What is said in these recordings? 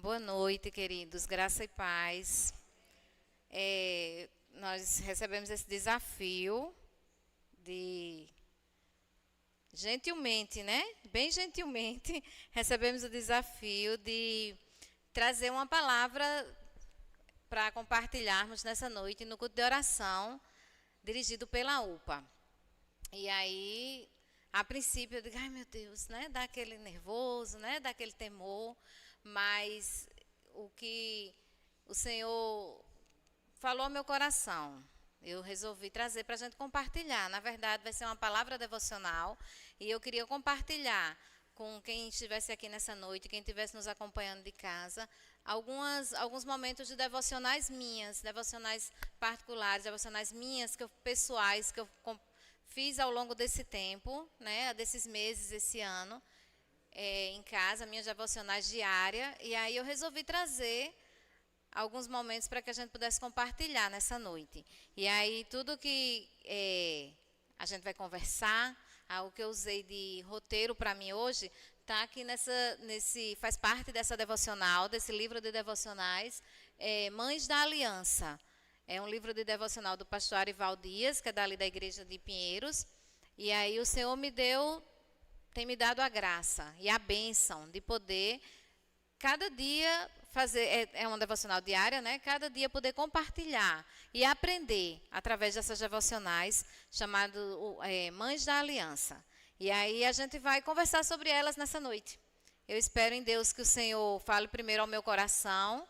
Boa noite, queridos. Graça e paz. Nós recebemos esse desafio de, gentilmente, né? Bem gentilmente, recebemos o desafio de trazer uma palavra para compartilharmos nessa noite no culto de oração, dirigido pela UPA. E aí, a princípio, eu digo, ai meu Deus, né? Dá aquele nervoso, né? Dá aquele temor, mas o que o Senhor falou ao meu coração, eu resolvi trazer para a gente compartilhar. Na verdade, vai ser uma palavra devocional e eu queria compartilhar com quem estivesse aqui nessa noite, quem estivesse nos acompanhando de casa, alguns momentos de devocionais minhas, devocionais particulares, devocionais minhas, pessoais, que eu fiz ao longo desse tempo, né, desses meses, esse ano, em casa, minhas devocionais diárias, e aí eu resolvi trazer alguns momentos para que a gente pudesse compartilhar nessa noite. E aí tudo que a gente vai conversar, o que eu usei de roteiro para mim hoje, está aqui faz parte dessa devocional, desse livro de devocionais, Mães da Aliança. É um livro de devocional do pastor Arival Dias, que é dali da igreja de Pinheiros. E aí o Senhor tem me dado a graça e a bênção de poder, cada dia, fazer, é uma devocional diária, né? Cada dia poder compartilhar e aprender através dessas devocionais, chamado Mães da Aliança. E aí a gente vai conversar sobre elas nessa noite. Eu espero em Deus que o Senhor fale primeiro ao meu coração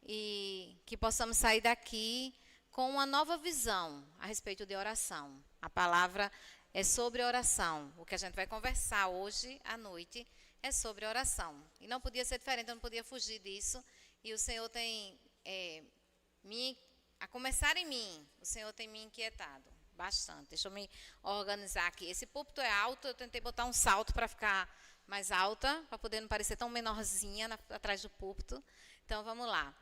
e que possamos sair daqui com uma nova visão a respeito de oração. A palavra é sobre oração. O que a gente vai conversar hoje à noite é sobre oração. E não podia ser diferente, eu não podia fugir disso. E o Senhor tem, a começar em mim, o Senhor tem me inquietado bastante. Deixa eu me organizar aqui. Esse púlpito é alto, eu tentei botar um salto para ficar mais alta, para poder não parecer tão menorzinha atrás do púlpito. Então, vamos lá.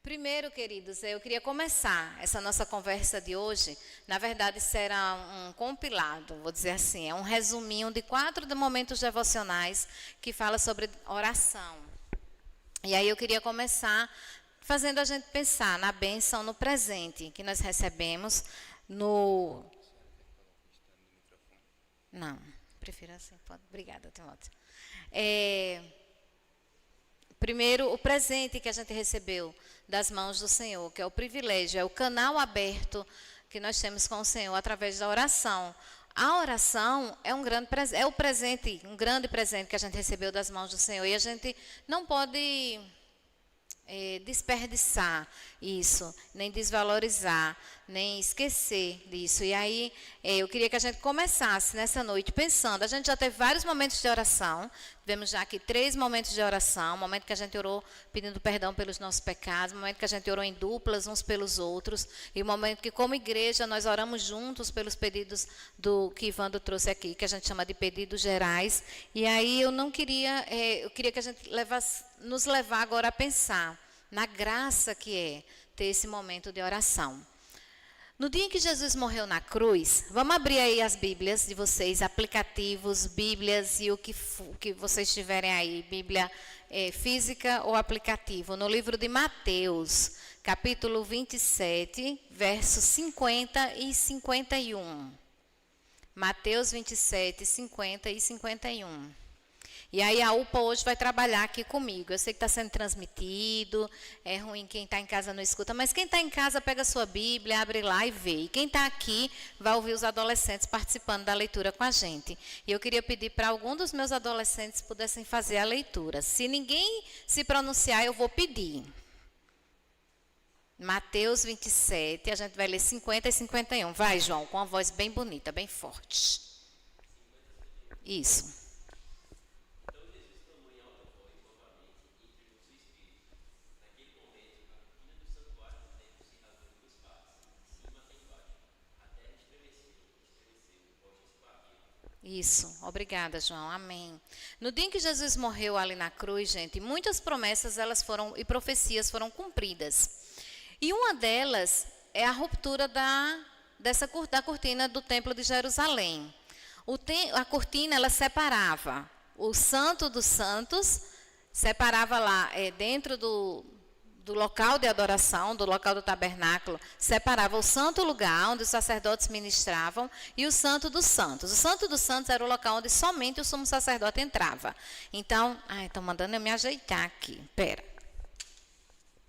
Primeiro, queridos, eu queria começar essa nossa conversa de hoje. Na verdade, será um compilado, vou dizer assim, é um resuminho de 4 momentos devocionais que fala sobre oração. E aí eu queria começar fazendo a gente pensar na bênção no presente que nós recebemos no... Não, prefiro assim, pode. Obrigada, Timóteo. Primeiro, o presente que a gente recebeu das mãos do Senhor, que é o privilégio, é o canal aberto que nós temos com o Senhor através da oração. A oração é um grande presente, um grande presente que a gente recebeu das mãos do Senhor. E a gente não pode desperdiçar isso, nem desvalorizar, nem esquecer disso. E aí, eu queria que a gente começasse nessa noite pensando. A gente já teve vários momentos de oração. Tivemos já aqui 3 momentos de oração. Um momento que a gente orou pedindo perdão pelos nossos pecados. Um momento que a gente orou em duplas uns pelos outros. E um momento que, como igreja, nós oramos juntos pelos pedidos que Ivandro trouxe aqui, que a gente chama de pedidos gerais. E aí eu queria que a gente nos levar agora a pensar na graça que é ter esse momento de oração. No dia em que Jesus morreu na cruz, vamos abrir aí as Bíblias de vocês, aplicativos, Bíblias e o que vocês tiverem aí, Bíblia física ou aplicativo, no livro de Mateus, capítulo 27, versos 50 e 51. Mateus 27, 50 e 51. E aí a UPA hoje vai trabalhar aqui comigo. Eu sei que está sendo transmitido, é ruim quem está em casa não escuta, mas quem está em casa pega a sua Bíblia, abre lá e vê. E quem está aqui vai ouvir os adolescentes participando da leitura com a gente. E eu queria pedir para algum dos meus adolescentes pudessem fazer a leitura. Se ninguém se pronunciar, eu vou pedir. Mateus 27, a gente vai ler 50 e 51. Vai, João, com uma voz bem bonita, bem forte. Isso. Isso, obrigada, João, amém. No dia em que Jesus morreu ali na cruz, gente, muitas promessas e profecias foram cumpridas. E uma delas é a ruptura da cortina do Templo de Jerusalém. A cortina, ela separava o Santo dos Santos separava lá, dentro do local de adoração, do local do tabernáculo, separava o santo lugar onde os sacerdotes ministravam e o santo dos santos. O santo dos santos era o local onde somente o sumo sacerdote entrava. Então, estão mandando eu me ajeitar aqui. Pera.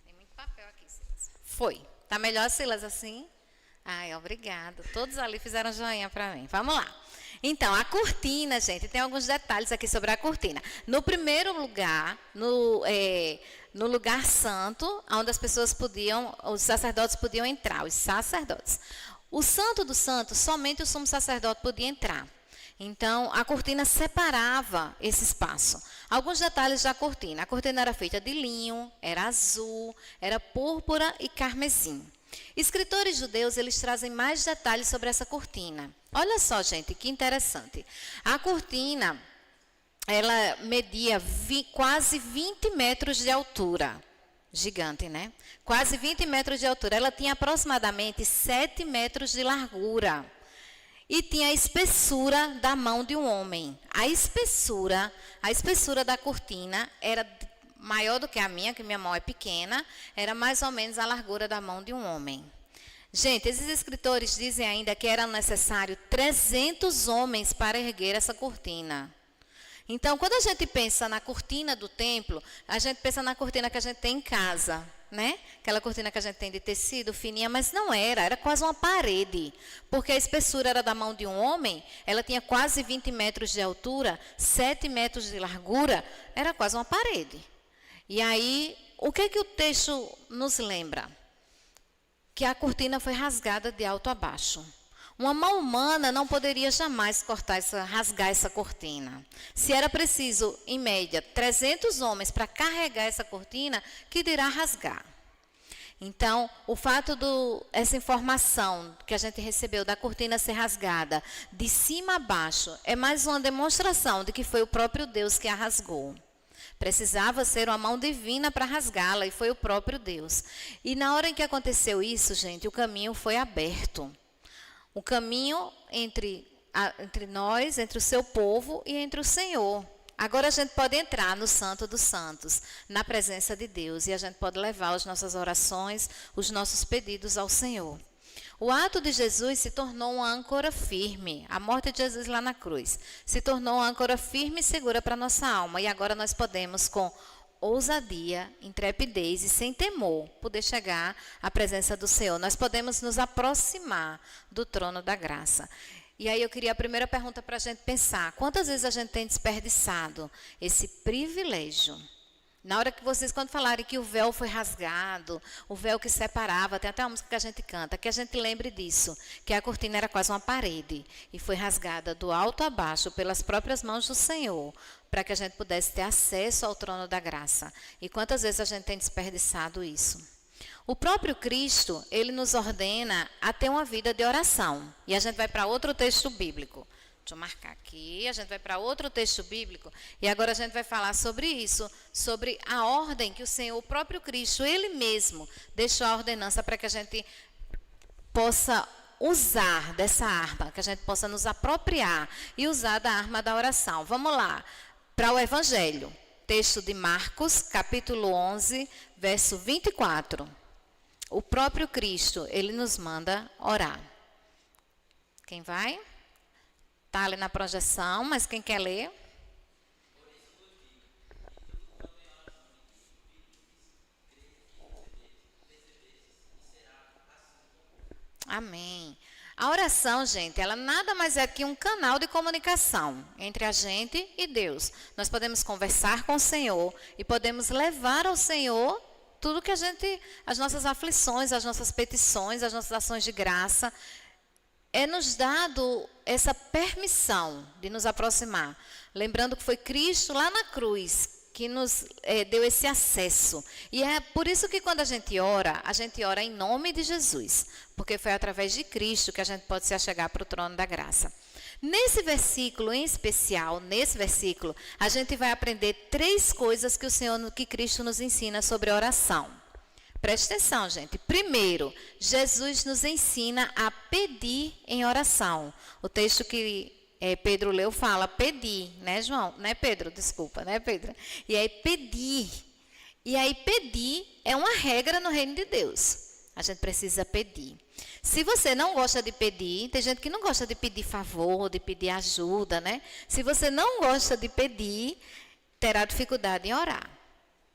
Tem muito papel aqui, Silas. Foi. Tá melhor, Silas, assim? Obrigada. Todos ali fizeram joinha para mim. Vamos lá. Então, a cortina, gente, tem alguns detalhes aqui sobre a cortina. No primeiro lugar, no lugar santo, onde as pessoas os sacerdotes podiam entrar, os sacerdotes. O santo dos santos, somente o sumo sacerdote podia entrar. Então, a cortina separava esse espaço. Alguns detalhes da cortina. A cortina era feita de linho, era azul, era púrpura e carmesim. Escritores judeus, eles trazem mais detalhes sobre essa cortina. Olha só, gente, que interessante. A cortina, ela media quase 20 metros de altura. Gigante, né? Quase 20 metros de altura. Ela tinha aproximadamente 7 metros de largura. E tinha a espessura da mão de um homem. A espessura da cortina era maior do que a minha, que minha mão é pequena, era mais ou menos a largura da mão de um homem. Gente, esses escritores dizem ainda que era necessário 300 homens para erguer essa cortina. Então, quando a gente pensa na cortina do templo, a gente pensa na cortina que a gente tem em casa, né? Aquela cortina que a gente tem de tecido, fininha, mas não era quase uma parede. Porque a espessura era da mão de um homem, ela tinha quase 20 metros de altura, 7 metros de largura, era quase uma parede. E aí, o que o texto nos lembra? Que a cortina foi rasgada de alto a baixo. Uma mão humana não poderia jamais rasgar essa cortina. Se era preciso, em média, 300 homens para carregar essa cortina, que dirá rasgar. Então, o fato essa informação que a gente recebeu da cortina ser rasgada de cima a baixo é mais uma demonstração de que foi o próprio Deus que a rasgou. Precisava ser uma mão divina para rasgá-la, e foi o próprio Deus. E na hora em que aconteceu isso, gente, o caminho foi aberto. O caminho entre nós, entre o seu povo e entre o Senhor. Agora a gente pode entrar no Santo dos Santos, na presença de Deus, e a gente pode levar as nossas orações, os nossos pedidos ao Senhor. O ato de Jesus se tornou uma âncora firme. A morte de Jesus lá na cruz se tornou uma âncora firme e segura para a nossa alma. E agora nós podemos, com ousadia, intrepidez e sem temor, poder chegar à presença do Senhor. Nós podemos nos aproximar do trono da graça. E aí eu queria a primeira pergunta para a gente pensar. Quantas vezes a gente tem desperdiçado esse privilégio? Na hora que vocês, quando falarem que o véu foi rasgado, o véu que separava, tem até uma música que a gente canta, que a gente lembre disso, que a cortina era quase uma parede e foi rasgada do alto a baixo pelas próprias mãos do Senhor, para que a gente pudesse ter acesso ao trono da graça. E quantas vezes a gente tem desperdiçado isso? O próprio Cristo, ele nos ordena a ter uma vida de oração. E a gente vai para outro texto bíblico. Deixa eu marcar aqui, a gente vai para outro texto bíblico e agora a gente vai falar sobre isso, sobre a ordem que o Senhor, o próprio Cristo, Ele mesmo, deixou a ordenança para que a gente possa usar dessa arma, que a gente possa nos apropriar e usar da arma da oração. Vamos lá, para o Evangelho, texto de Marcos, capítulo 11, verso 24. O próprio Cristo, Ele nos manda orar. Quem vai? Está ali na projeção, mas quem quer ler? Amém. A oração, gente, ela nada mais é que um canal de comunicação entre a gente e Deus. Nós podemos conversar com o Senhor e podemos levar ao Senhor tudo que as nossas aflições, as nossas petições, as nossas ações de graça. É nos dado essa permissão de nos aproximar. Lembrando que foi Cristo lá na cruz que nos deu esse acesso. E é por isso que quando a gente ora em nome de Jesus. Porque foi através de Cristo que a gente pode se achegar para o trono da graça. Nesse versículo em especial, a gente vai aprender 3 coisas que Cristo nos ensina sobre oração. Preste atenção, gente. Primeiro, Jesus nos ensina a pedir em oração. O texto que Pedro leu, fala pedir, né, João? Né, Pedro? Desculpa, né, Pedro? E aí pedir. E aí pedir é uma regra no reino de Deus. A gente precisa pedir. Se você não gosta de pedir, tem gente que não gosta de pedir favor, de pedir ajuda, né? Se você não gosta de pedir, terá dificuldade em orar.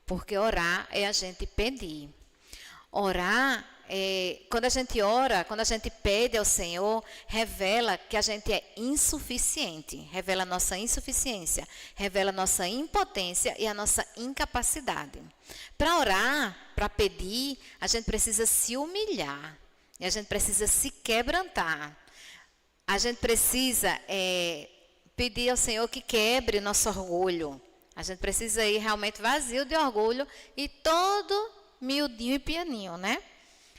Porque orar é a gente pedir. Orar, quando a gente ora, quando a gente pede ao Senhor, revela que a gente é insuficiente, revela a nossa insuficiência, revela a nossa impotência e a nossa incapacidade. Para orar, para pedir, a gente precisa se humilhar, e a gente precisa se quebrantar. A gente precisa pedir ao Senhor que quebre nosso orgulho. A gente precisa ir realmente vazio de orgulho e todo miudinho e pianinho, né?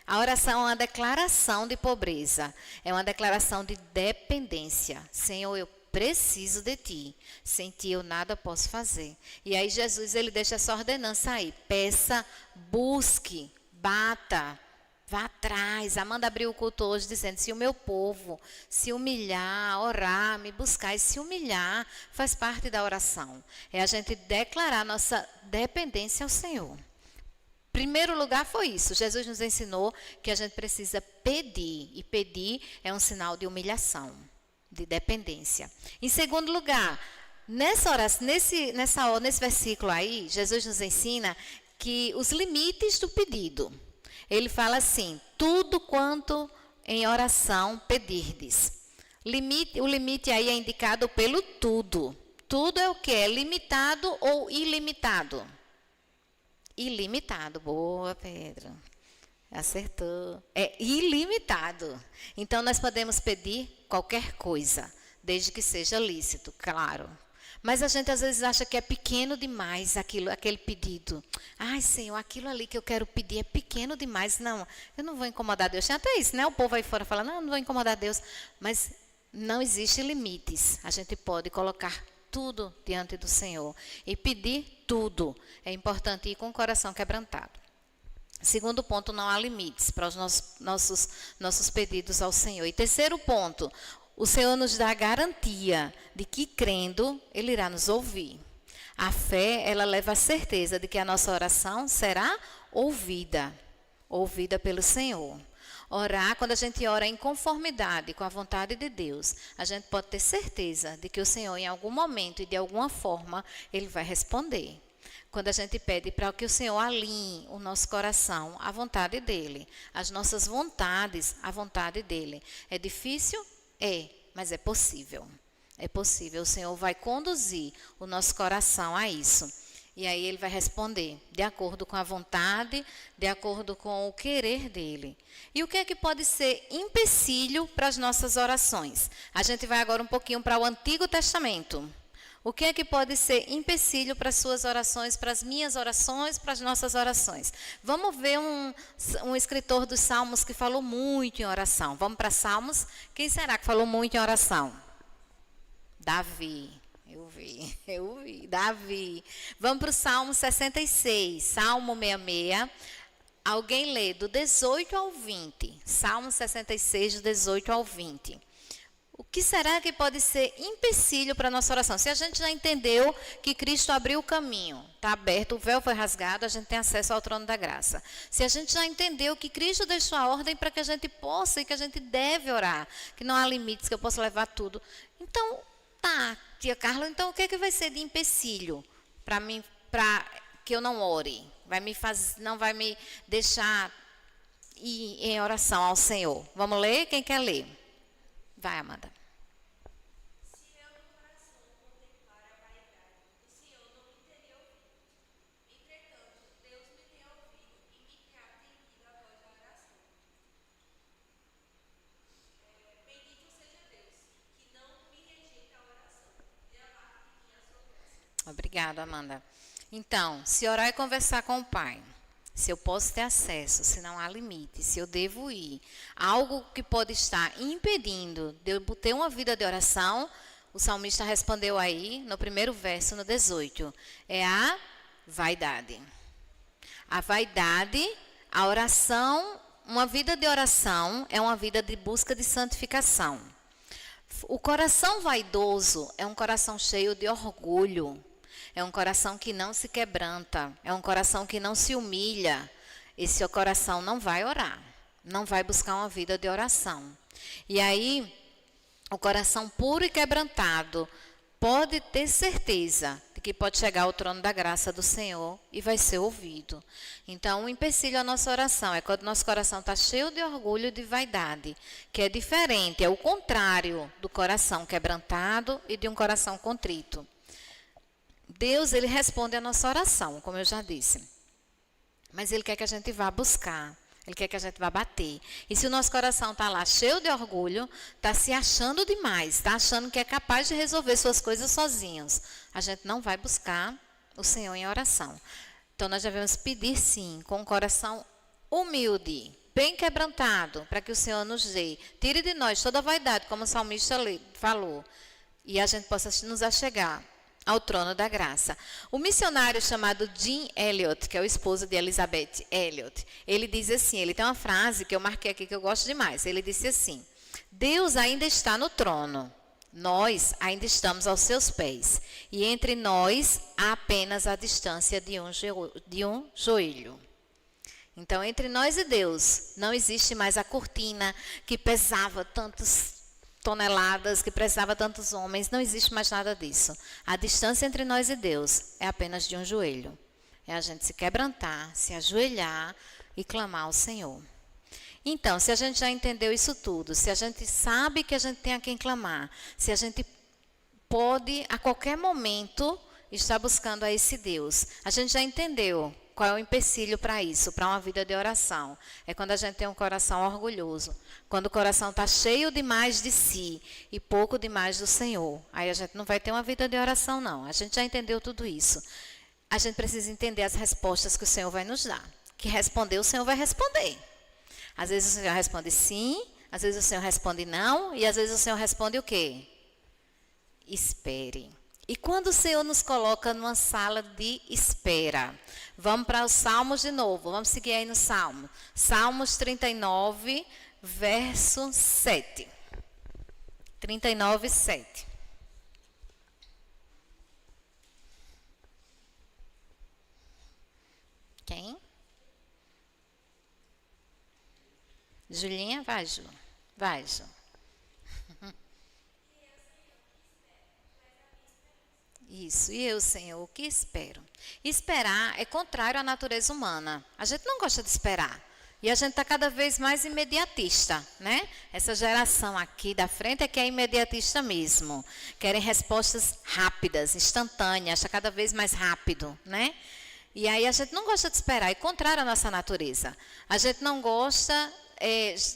A oração é uma declaração de pobreza, é uma declaração de dependência. Senhor, eu preciso de ti, sem ti eu nada posso fazer. E aí Jesus, ele deixa essa ordenança aí, peça, busque, bata, vá atrás. Amanda abriu o culto hoje dizendo, se o meu povo se humilhar, orar, me buscar e se humilhar, faz parte da oração. É a gente declarar nossa dependência ao Senhor. Primeiro lugar foi isso. Jesus nos ensinou que a gente precisa pedir. E pedir é um sinal de humilhação, de dependência. Em segundo lugar, nesse versículo aí, Jesus nos ensina que os limites do pedido. Ele fala assim, tudo quanto em oração pedirdes. O limite aí é indicado pelo tudo. Tudo é o que? É limitado ou ilimitado? Ilimitado. Boa, Pedro. Acertou. É ilimitado. Então, nós podemos pedir qualquer coisa, desde que seja lícito, claro. Mas a gente às vezes acha que é pequeno demais aquele pedido. Ai, Senhor, aquilo ali que eu quero pedir é pequeno demais. Não, eu não vou incomodar Deus. Tem até isso, né? O povo aí fora fala, não vou incomodar Deus. Mas não existe limites. A gente pode colocar tudo diante do Senhor e pedir tudo. É importante ir com o coração quebrantado. Segundo ponto, não há limites para os nossos pedidos ao Senhor. E terceiro ponto, o Senhor nos dá a garantia de que crendo, Ele irá nos ouvir. A fé, ela leva a certeza de que a nossa oração será ouvida pelo Senhor. Orar, quando a gente ora em conformidade com a vontade de Deus, a gente pode ter certeza de que o Senhor, em algum momento e de alguma forma, Ele vai responder. Quando a gente pede para que o Senhor alinhe o nosso coração à vontade dEle, as nossas vontades à vontade dEle. É difícil? É, mas é possível. É possível, o Senhor vai conduzir o nosso coração a isso. E aí Ele vai responder de acordo com a vontade, de acordo com o querer dEle. E o que é que pode ser empecilho para as nossas orações? A gente vai agora um pouquinho para o Antigo Testamento. O que é que pode ser empecilho para as suas orações, para as minhas orações, para as nossas orações? Vamos ver um escritor dos Salmos que falou muito em oração. Vamos para Salmos. Quem será que falou muito em oração? Davi. Eu vi. Davi. Vamos para o Salmo 66. Salmo 66. Alguém lê do 18 ao 20. Salmo 66, do 18 ao 20. O que será que pode ser empecilho para a nossa oração? Se a gente já entendeu que Cristo abriu o caminho, está aberto, o véu foi rasgado, a gente tem acesso ao trono da graça. Se a gente já entendeu que Cristo deixou a ordem para que a gente possa e que a gente deve orar, que não há limites, que eu posso levar tudo. Então, tá, tia Carla, então o que é que vai ser de empecilho para mim, para que eu não ore? Não vai me deixar ir em oração ao Senhor. Vamos ler? Quem quer ler? Vai, Amanda. Se eu no coração contemplar a vaidade, o Senhor não me teria ouvido. Entretanto, Deus me tem ouvido e me tem atendido à voz da oração. Bendito seja Deus, que não me rejeita a oração, de amar de mim a sua graça. Obrigada, Amanda. Então, se orar é conversar com o Pai. Se eu posso ter acesso, se não há limite, se eu devo ir. Algo que pode estar impedindo de eu ter uma vida de oração, o salmista respondeu aí, no primeiro verso, no 18. É a vaidade. A vaidade, a oração, uma vida de oração é uma vida de busca de santificação. O coração vaidoso é um coração cheio de orgulho. É um coração que não se quebranta. É um coração que não se humilha. Esse coração não vai orar. Não vai buscar uma vida de oração. E aí, o coração puro e quebrantado pode ter certeza de que pode chegar ao trono da graça do Senhor e vai ser ouvido. Então, o empecilho à nossa oração é quando nosso coração está cheio de orgulho e de vaidade, que é diferente, é o contrário do coração quebrantado e de um coração contrito. Deus, ele responde a nossa oração, como eu já disse. Mas ele quer que a gente vá buscar. Ele quer que a gente vá bater. E se o nosso coração está lá cheio de orgulho, está se achando demais, está achando que é capaz de resolver suas coisas sozinhos, a gente não vai buscar o Senhor em oração. Então, nós devemos pedir sim, com um coração humilde, bem quebrantado, para que o Senhor nos dê. Tire de nós toda a vaidade, como o salmista falou, e a gente possa nos achegar ao trono da graça. O missionário chamado Jim Elliot, que é o esposo de Elizabeth Elliot, ele diz assim, ele tem uma frase que eu marquei aqui que eu gosto demais. Ele disse assim: Deus ainda está no trono, nós ainda estamos aos seus pés, e entre nós há apenas a distância de um joelho. Então, entre nós e Deus, não existe mais a cortina que pesava tantos toneladas, que precisava tantos homens, não existe mais nada disso. A distância entre nós e Deus é apenas de um joelho. É a gente se quebrantar, se ajoelhar e clamar ao Senhor. Então, se a gente já entendeu isso tudo, se a gente sabe que a gente tem a quem clamar, se a gente pode a qualquer momento estar buscando a esse Deus, a gente já entendeu qual é o empecilho para isso, para uma vida de oração. É quando a gente tem um coração orgulhoso. Quando o coração está cheio demais de si e pouco demais do Senhor. Aí a gente não vai ter uma vida de oração, não. A gente já entendeu tudo isso. A gente precisa entender as respostas que o Senhor vai nos dar. Que responder, o Senhor vai responder. Às vezes o Senhor responde sim, às vezes o Senhor responde não, e às vezes o Senhor responde o quê? Espere. E quando o Senhor nos coloca numa sala de espera, vamos para os Salmos de novo, vamos seguir aí no Salmo. Salmos 39, verso 7. 39, 7. Quem? Julinha? Vai, Ju. Vai, Ju. Isso, e eu, Senhor, o que espero? Esperar é contrário à natureza humana. A gente não gosta de esperar. E a gente está cada vez mais imediatista, né? Essa geração aqui da frente é que é imediatista mesmo. Querem respostas rápidas, instantâneas, está cada vez mais rápido, né? E aí a gente não gosta de esperar, é contrário à nossa natureza. A gente não gosta...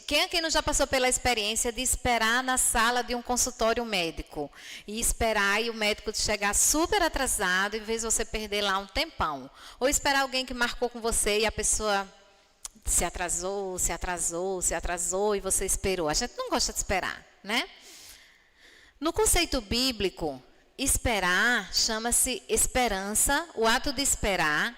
quem aqui não já passou pela experiência de esperar na sala de um consultório médico e esperar e o médico chegar super atrasado e vez você perder lá um tempão? Ou esperar alguém que marcou com você e a pessoa se atrasou e você esperou. A gente não gosta de esperar, né? No conceito bíblico, esperar chama-se esperança, o ato de esperar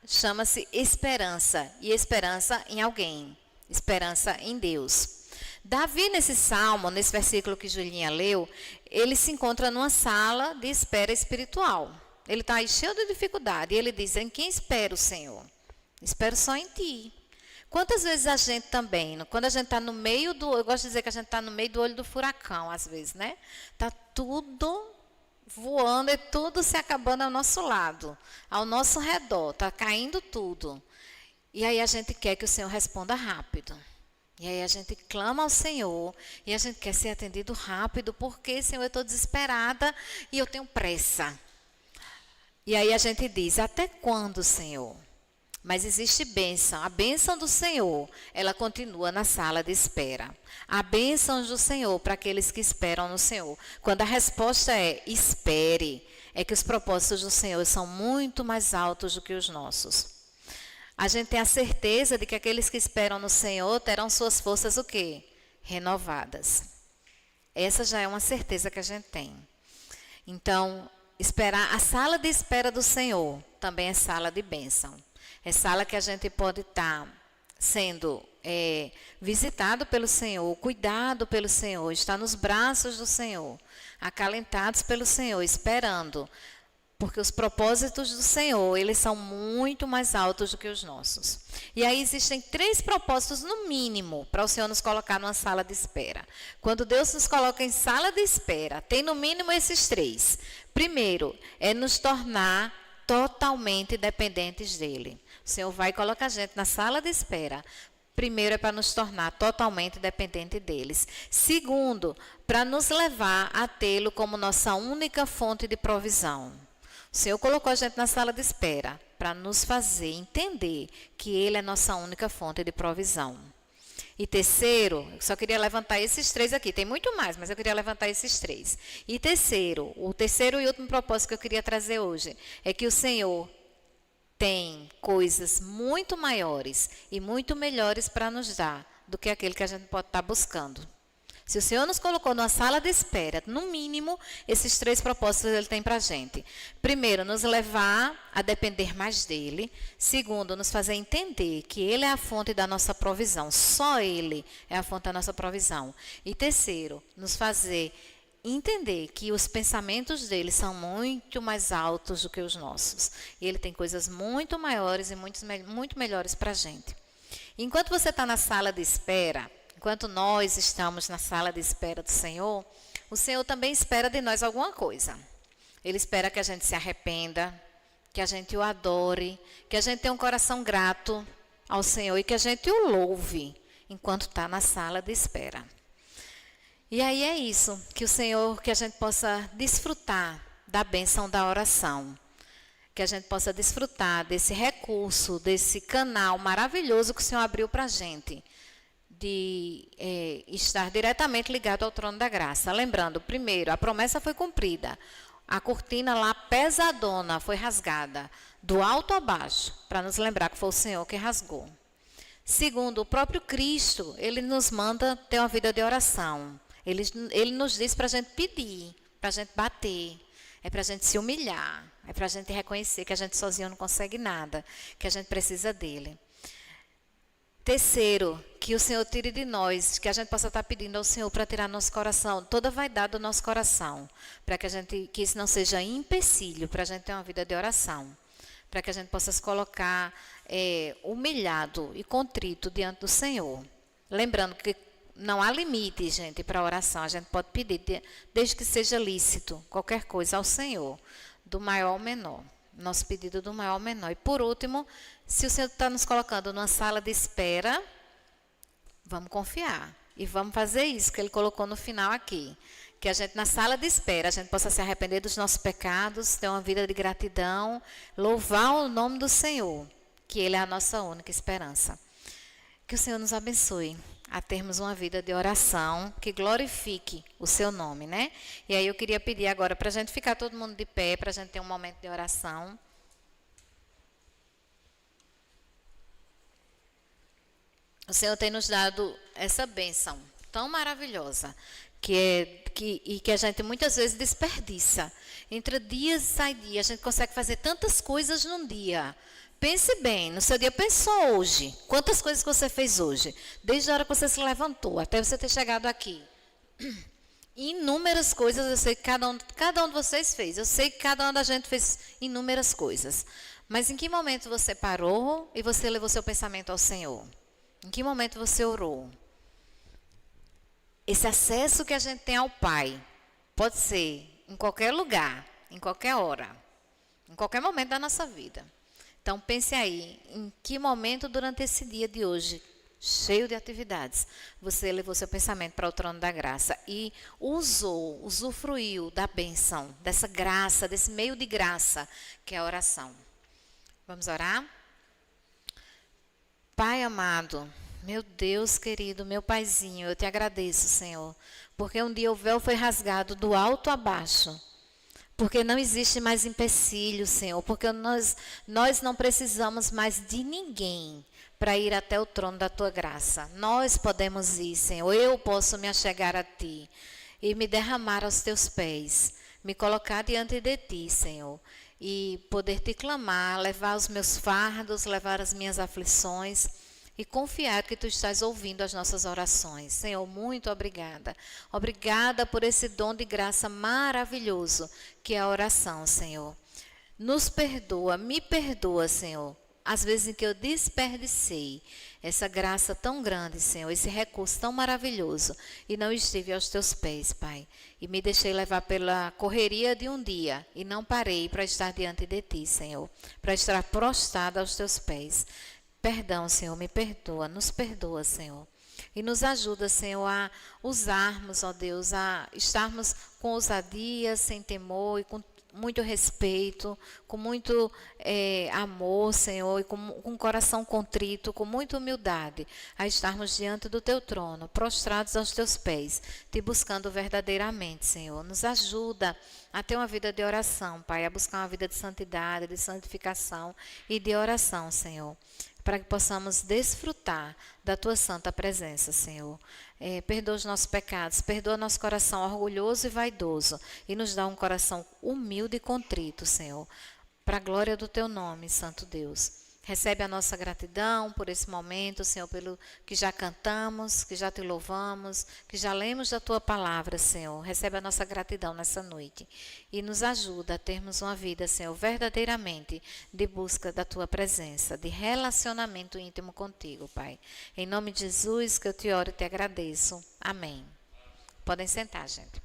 chama-se esperança, e esperança em alguém. Esperança em Deus. Davi, nesse salmo, nesse versículo que Julinha leu, ele se encontra numa sala de espera espiritual. Ele está aí cheio de dificuldade. E ele diz: em quem espero, Senhor? Espero só em Ti. Quantas vezes a gente também, quando a gente está no meio do... Eu gosto de dizer que a gente está no meio do olho do furacão, às vezes, né? Está tudo voando e tudo se acabando ao nosso lado, ao nosso redor. Está caindo tudo. E aí a gente quer que o Senhor responda rápido. E aí a gente clama ao Senhor e a gente quer ser atendido rápido, porque, Senhor, eu estou desesperada e eu tenho pressa. E aí a gente diz: até quando, Senhor? Mas existe bênção. A bênção do Senhor, ela continua na sala de espera. A bênção do Senhor para aqueles que esperam no Senhor. Quando a resposta é espere, é que os propósitos do Senhor são muito mais altos do que os nossos. A gente tem a certeza de que aqueles que esperam no Senhor terão suas forças o quê? Renovadas. Essa já é uma certeza que a gente tem. Então, esperar, a sala de espera do Senhor também é sala de bênção. É sala que a gente pode estar sendo visitado pelo Senhor, cuidado pelo Senhor, está nos braços do Senhor, acalentados pelo Senhor, esperando, porque os propósitos do Senhor, eles são muito mais altos do que os nossos. E aí existem 3 propósitos, no mínimo, para o Senhor nos colocar numa sala de espera. Quando Deus nos coloca em sala de espera, tem no mínimo esses 3. Primeiro, é nos tornar totalmente dependentes dEle. O Senhor vai colocar a gente na sala de espera. Primeiro, é para nos tornar totalmente dependente deles. Segundo, para nos levar a tê-lo como nossa única fonte de provisão. O Senhor colocou a gente na sala de espera para nos fazer entender que Ele é nossa única fonte de provisão. E terceiro, eu só queria levantar esses 3 aqui. Tem muito mais, mas eu queria levantar esses 3. E terceiro, o terceiro e último propósito que eu queria trazer hoje é que o Senhor tem coisas muito maiores e muito melhores para nos dar do que aquele que a gente pode estar buscando. Se o Senhor nos colocou numa sala de espera, no mínimo, esses 3 propósitos Ele tem para a gente. Primeiro, nos levar a depender mais dEle. Segundo, nos fazer entender que Ele é a fonte da nossa provisão. Só Ele é a fonte da nossa provisão. E terceiro, nos fazer entender que os pensamentos dele são muito mais altos do que os nossos. E Ele tem coisas muito maiores e muito melhores para a gente. Enquanto você está na sala de espera, enquanto nós estamos na sala de espera do Senhor, o Senhor também espera de nós alguma coisa. Ele espera que a gente se arrependa, que a gente o adore, que a gente tenha um coração grato ao Senhor e que a gente o louve enquanto está na sala de espera. E aí é isso, que o Senhor, que a gente possa desfrutar da bênção da oração, que a gente possa desfrutar desse recurso, desse canal maravilhoso que o Senhor abriu para a gente, de estar diretamente ligado ao trono da graça. Lembrando, primeiro, a promessa foi cumprida, a cortina lá pesadona foi rasgada, do alto a baixo, para nos lembrar que foi o Senhor que rasgou. Segundo, o próprio Cristo, Ele nos manda ter uma vida de oração. Ele nos diz para a gente pedir, para a gente bater, é para a gente se humilhar, é para a gente reconhecer que a gente sozinho não consegue nada, que a gente precisa dEle. Terceiro, que o Senhor tire de nós, que a gente possa estar pedindo ao Senhor para tirar nosso coração, toda a vaidade do nosso coração, para que isso não seja empecilho, para a gente ter uma vida de oração, para que a gente possa se colocar humilhado e contrito diante do Senhor. Lembrando que não há limite, gente, para a oração. A gente pode pedir, desde que seja lícito, qualquer coisa ao Senhor, do maior ao menor. Nosso pedido do maior ao menor. E por último, se o Senhor está nos colocando numa sala de espera, vamos confiar. E vamos fazer isso que Ele colocou no final aqui. Que a gente, na sala de espera, a gente possa se arrepender dos nossos pecados, ter uma vida de gratidão, louvar o nome do Senhor, que Ele é a nossa única esperança. Que o Senhor nos abençoe a termos uma vida de oração que glorifique o seu nome, né? E aí eu queria pedir agora para a gente ficar todo mundo de pé, para a gente ter um momento de oração. O Senhor tem nos dado essa bênção tão maravilhosa, que a gente muitas vezes desperdiça. Entre dias e sai dia, a gente consegue fazer tantas coisas num dia. Pense bem, no seu dia, pensou hoje, quantas coisas que você fez hoje, desde a hora que você se levantou, até você ter chegado aqui. Inúmeras coisas, eu sei que cada um de vocês fez, eu sei que cada uma da gente fez inúmeras coisas. Mas em que momento você parou e você levou seu pensamento ao Senhor? Em que momento você orou? Esse acesso que a gente tem ao Pai pode ser em qualquer lugar, em qualquer hora, em qualquer momento da nossa vida. Então, pense aí, em que momento durante esse dia de hoje, cheio de atividades, você levou seu pensamento para o trono da graça e usufruiu da bênção, dessa graça, desse meio de graça, que é a oração. Vamos orar? Pai amado, meu Deus querido, meu Paizinho, eu te agradeço, Senhor, porque um dia o véu foi rasgado do alto a baixo. Porque não existe mais empecilho, Senhor, porque nós não precisamos mais de ninguém para ir até o trono da Tua graça. Nós podemos ir, Senhor, eu posso me achegar a Ti e me derramar aos Teus pés, me colocar diante de Ti, Senhor, e poder Te clamar, levar os meus fardos, levar as minhas aflições e confiar que Tu estás ouvindo as nossas orações. Senhor, muito obrigada. Obrigada por esse dom de graça maravilhoso que é a oração, Senhor. Nos perdoa, me perdoa, Senhor, as vezes em que eu desperdicei essa graça tão grande, Senhor, esse recurso tão maravilhoso, e não estive aos Teus pés, Pai. E me deixei levar pela correria de um dia, e não parei para estar diante de Ti, Senhor, para estar prostrada aos Teus pés. Perdão, Senhor, me perdoa, nos perdoa, Senhor. E nos ajuda, Senhor, a usarmos, ó Deus, a estarmos com ousadia, sem temor e com muito respeito, com muito amor, Senhor, e com um coração contrito, com muita humildade, a estarmos diante do Teu trono, prostrados aos Teus pés, Te buscando verdadeiramente, Senhor. Nos ajuda a ter uma vida de oração, Pai, a buscar uma vida de santidade, de santificação e de oração, Senhor, para que possamos desfrutar da Tua santa presença, Senhor. Perdoa os nossos pecados, perdoa nosso coração orgulhoso e vaidoso, e nos dá um coração humilde e contrito, Senhor, para a glória do Teu nome, Santo Deus. Recebe a nossa gratidão por esse momento, Senhor, pelo que já cantamos, que já Te louvamos, que já lemos da Tua palavra, Senhor. Recebe a nossa gratidão nessa noite e nos ajuda a termos uma vida, Senhor, verdadeiramente de busca da Tua presença, de relacionamento íntimo contigo, Pai. Em nome de Jesus que eu Te oro e Te agradeço. Amém. Podem sentar, gente.